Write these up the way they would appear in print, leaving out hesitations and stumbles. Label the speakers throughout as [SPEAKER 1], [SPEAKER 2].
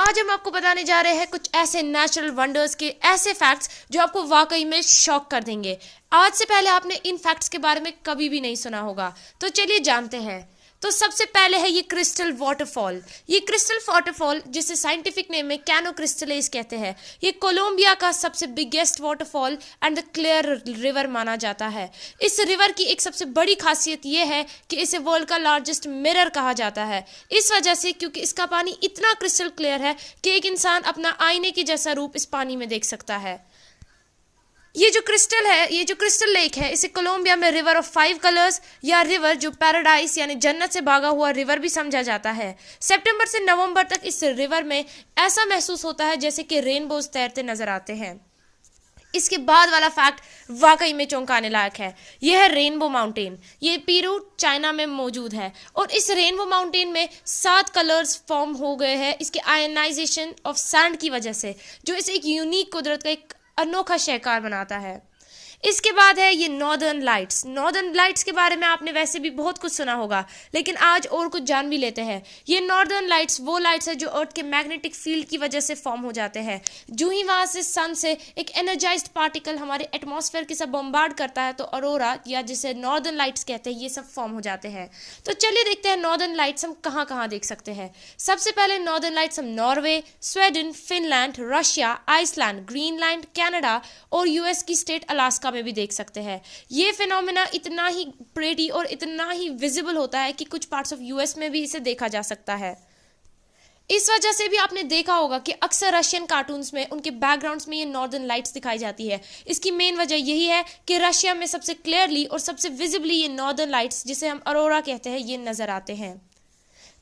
[SPEAKER 1] आज हम आपको बताने जा रहे हैं कुछ ऐसे नेचुरल वंडर्स के ऐसे फैक्ट्स जो आपको वाकई में शॉक कर देंगे। आज से पहले आपने इन फैक्ट्स के बारे में कभी भी नहीं सुना होगा, तो चलिए जानते हैं। तो सबसे पहले है ये क्रिस्टल वाटरफॉल। ये क्रिस्टल वाटरफॉल, जिसे साइंटिफिक नेम में कैनो क्रिस्टलेस कहते हैं, ये कोलंबिया का सबसे biggest waterfall and the clear river माना जाता है। इस रिवर की एक सबसे बड़ी खासियत ये है कि इसे वर्ल्ड का लार्जेस्ट मिरर कहा जाता है। इस वजह से क्योंकि इसका पानी इतना क्रिस्टल क्लियर है कि एक इंसान अपना आईने के जैसा रूप इस पानी में देख सकता है। ये जो क्रिस्टल लेक है, इसे कोलंबिया में रिवर ऑफ 5 कलर्स या रिवर जो पैराडाइस यानी जन्नत से भागा हुआ रिवर भी समझा जाता है। सितंबर से नवंबर तक इस रिवर में ऐसा महसूस होता है जैसे कि रेनबोज तैरते नजर आते हैं। इसके बाद वाला फैक्ट वाकई में चौंकाने लायक है। यह है रेनबो माउंटेन। ये पेरू चाइना में मौजूद है और इस रेनबो माउंटेन में 7 कलर्स फॉर्म हो गए हैं इसके आयनाइजेशन ऑफ सैंड की वजह से, जो इसे एक यूनिक कुदरत का एक अनोखा शहकार बनाता है। इसके बाद है ये नॉर्दर्न लाइट्स। नॉर्दर्न लाइट्स के बारे में आपने वैसे भी बहुत कुछ सुना होगा, लेकिन आज और कुछ जान भी लेते हैं। ये नॉर्दर्न लाइट्स वो लाइट्स है जो अर्थ के मैग्नेटिक फील्ड की वजह से फॉर्म हो जाते हैं। जो ही वहां से सन से एक एनर्जाइज्ड पार्टिकल हमारे एटमॉस्फेयर के साथ बम्बार्ड करता है तो अरोरा या जिसे नॉर्दर्न लाइट्स कहते हैं, ये सब फॉर्म हो जाते हैं। तो चलिए देखते हैं नॉर्दर्न लाइट्स हम कहाँ कहाँ देख सकते हैं। सबसे पहले नॉर्दर्न लाइट्स हम Norway, Sweden, Finland, Russia, Iceland, Greenland, Canada और यूएस की स्टेट अलास्का में भी देख सकते हैं। ये फिनोमेना इतना ही प्रेटी और इतना ही विजिबल होता है कि कुछ पार्ट्स ऑफ यूएस में भी इसे देखा जा सकता है। इस वजह से भी आपने देखा होगा कि अक्सर रशियन कार्टून्स में उनके बैकग्राउंड्स में ये नॉर्दर्न लाइट्स दिखाई जाती है। इसकी मेन वजह यही है कि रशिया में सबसे क्लियरली और सबसे विजिबली ये नॉर्दर्न लाइट्स, जिसे हम अरोरा कहते हैं, ये नजर आते हैं।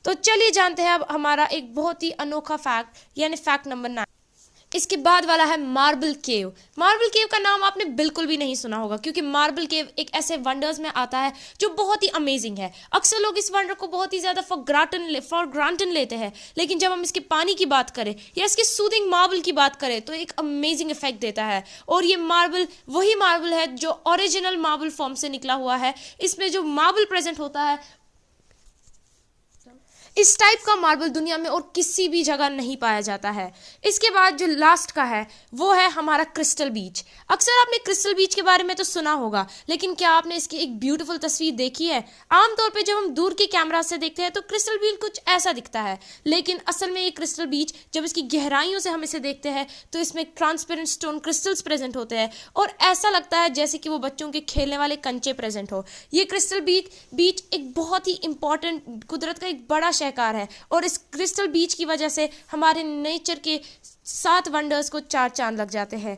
[SPEAKER 1] तो चलिए जानते हैं अब हमारा एक बहुत ही अनोखा फैक्ट, यानी फैक्ट नंबर 9। इसके बाद वाला है मार्बल केव। मार्बल केव का नाम आपने बिल्कुल भी नहीं सुना होगा, क्योंकि मार्बल केव एक ऐसे वंडर्स में आता है जो बहुत ही अमेजिंग है। अक्सर लोग इस वंडर को बहुत ही ज्यादा फॉर ग्रांटेड लेते हैं, लेकिन जब हम इसके पानी की बात करें या इसके सूदिंग मार्बल की बात करें तो एक अमेजिंग इफेक्ट देता है। और ये मार्बल वही मार्बल है जो ओरिजिनल मार्बल फॉर्म से निकला हुआ है। इसमें जो मार्बल प्रेजेंट होता है, इस टाइप का मार्बल दुनिया में और किसी भी जगह नहीं पाया जाता है। इसके बाद जो लास्ट का है वो है हमारा क्रिस्टल बीच। अक्सर आपने क्रिस्टल बीच के बारे में तो सुना होगा, लेकिन क्या आपने इसकी एक ब्यूटीफुल तस्वीर देखी है? आमतौर पे जब हम दूर के कैमरा से देखते हैं तो क्रिस्टल बीच कुछ ऐसा दिखता है, लेकिन असल में ये क्रिस्टल बीच जब इसकी गहराइयों से हम इसे देखते हैं तो इसमें ट्रांसपेरेंट स्टोन क्रिस्टल्स प्रेजेंट होते हैं और ऐसा लगता है जैसे कि वो बच्चों के खेलने वाले कंचे प्रेजेंट हो। ये क्रिस्टल बीच एक बहुत ही इंपॉर्टेंट कुदरत का एक बड़ा शहकार है और इस क्रिस्टल बीच की वजह से हमारे नेचर के 7 वंडर्स को 4 चांद लग जाते हैं।